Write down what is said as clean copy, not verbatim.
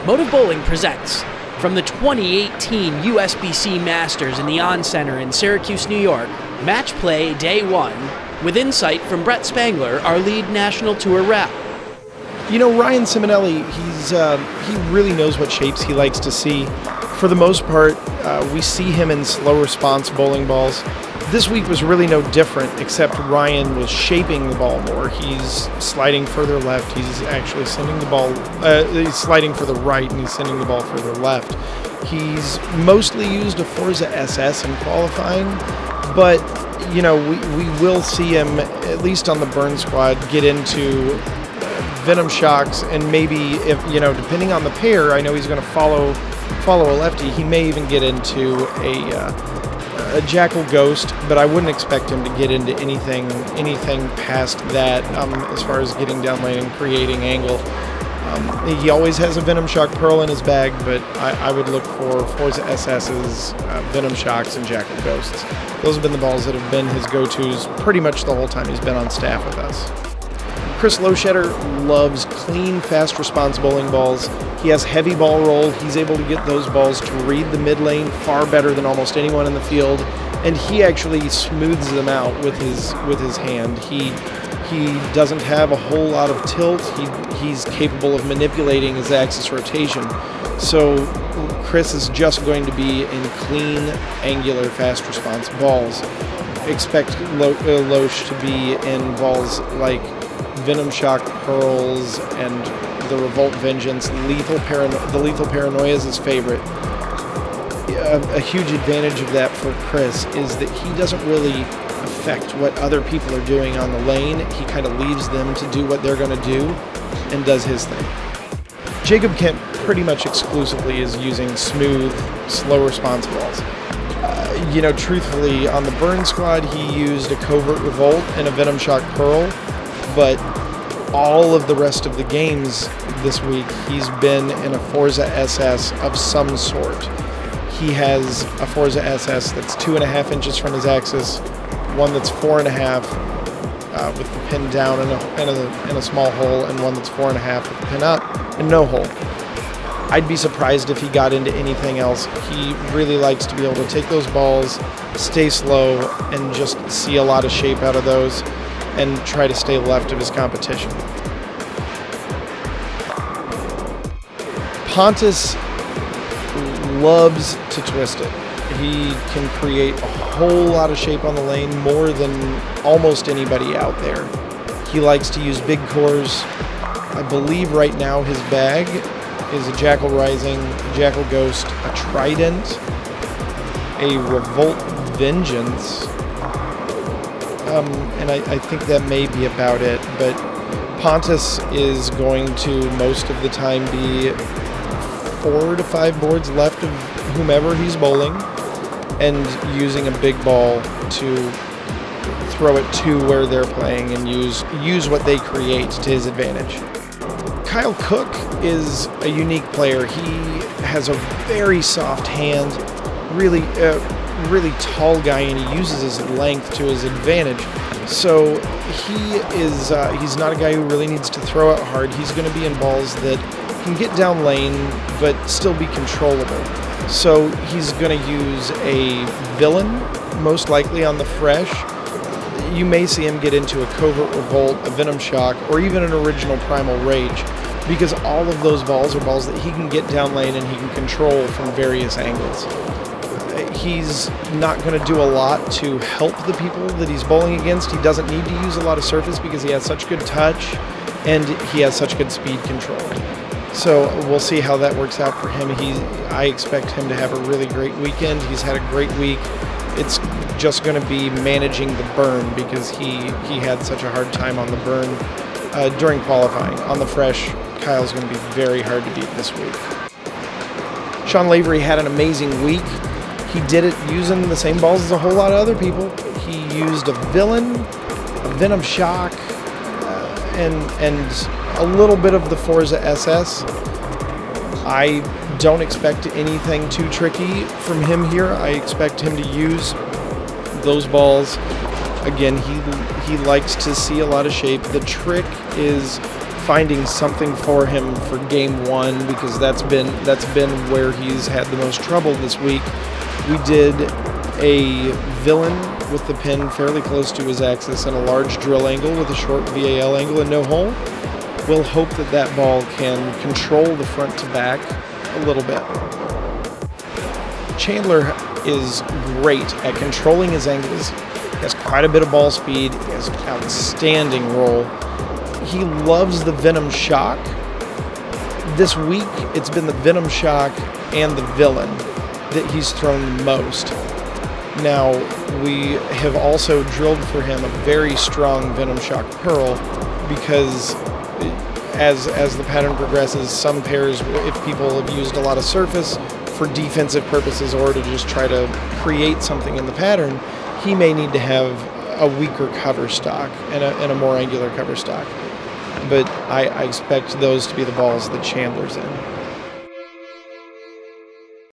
MOTIV Bowling presents from the 2018 USBC Masters in the On Center in Syracuse, New York, Match Play Day 1, with insight from Brett Spangler, our lead national tour rep. You know, Ryan Ciminelli, he really knows what shapes he likes to see. For the most part, we see him in slow response bowling balls. This week was really no different, except Ryan was shaping the ball more. He's sliding further left. He's actually sending the ball, he's sliding further right, and he's sending the ball further left. He's mostly used a Forza SS in qualifying, but, you know, we will see him, at least on the burn squad, get into venom shocks, and maybe, if you know, depending on the pair, I know he's going to follow a lefty. He may even get into a Jackal Ghost, but I wouldn't expect him to get into anything past that as far as getting down lane and creating angle. He always has a Venom Shock Pearl in his bag, but I would look for Forza SS's Venom Shocks and Jackal Ghosts. Those have been the balls that have been his go-tos pretty much the whole time he's been on staff with us. Chris Lowe loves clean, fast response bowling balls. He has heavy ball roll. He's able to get those balls to read the mid lane far better than almost anyone in the field, and he actually smooths them out with his hand. He doesn't have a whole lot of tilt. He's capable of manipulating his axis rotation. So Chris is just going to be in clean, angular, fast response balls. Expect Lowe to be in balls like Venom Shock Pearls and the Revolt Vengeance. The Lethal Paranoia is his favorite. A huge advantage of that for Chris is that he doesn't really affect what other people are doing on the lane. He kind of leaves them to do what they're going to do and does his thing. Jacob Kent pretty much exclusively is using smooth, slow response balls. You know, truthfully, on the burn squad, he used a Covert Revolt and a Venom Shock Pearl, but all of the rest of the games this week, he's been in a Forza SS of some sort. He has a Forza SS that's 2.5 inches from his axis, one that's 4.5 with the pin down in a small hole, and one that's 4.5 with the pin up and no hole. I'd be surprised if he got into anything else. He really likes to be able to take those balls, stay slow, and just see a lot of shape out of those, and try to stay left of his competition. Pontus loves to twist it. He can create a whole lot of shape on the lane, more than almost anybody out there. He likes to use big cores. I believe right now his bag is a Jackal Rising, a Jackal Ghost, a Trident, a Revolt Vengeance, and I think that may be about it, but Pontus is going to most of the time be 4 to 5 boards left of whomever he's bowling, and using a big ball to throw it to where they're playing and use what they create to his advantage. Kyle Cook is a unique player. He has a very soft hand, really tall guy, and he uses his length to his advantage. So he's not a guy who really needs to throw out hard. He's going to be in balls that can get down lane but still be controllable. So he's going to use a Villain, most likely on the fresh. You may see him get into a Covert Revolt, a Venom Shock, or even an original Primal Rage, because all of those balls are balls that he can get down lane and he can control from various angles. He's not going to do a lot to help the people that he's bowling against. He doesn't need to use a lot of surface because he has such good touch and he has such good speed control. So we'll see how that works out for him. I expect him to have a really great weekend. He's had a great week. It's just going to be managing the burn because he had such a hard time on the burn during qualifying. On the fresh, Kyle's going to be very hard to beat this week. Sean Lavery had an amazing week. He did it using the same balls as a whole lot of other people. He used a Villain, a Venom Shock, and a little bit of the Forza SS. I don't expect anything too tricky from him here. I expect him to use those balls. Again, he likes to see a lot of shape. The trick is finding something for him for game one, because that's been where he's had the most trouble this week. We did a villain with the pin fairly close to his axis and a large drill angle with a short VAL angle and no hole. We'll hope that that ball can control the front to back a little bit. Chandler is great at controlling his angles. He has quite a bit of ball speed. He has an outstanding roll. He loves the Venom Shock. This week, it's been the Venom Shock and the Villain that he's thrown the most. Now, we have also drilled for him a very strong Venom Shock Pearl, because as the pattern progresses, some pairs, if people have used a lot of surface for defensive purposes or to just try to create something in the pattern, he may need to have a weaker cover stock and a more angular cover stock. But I expect those to be the balls that Chandler's in.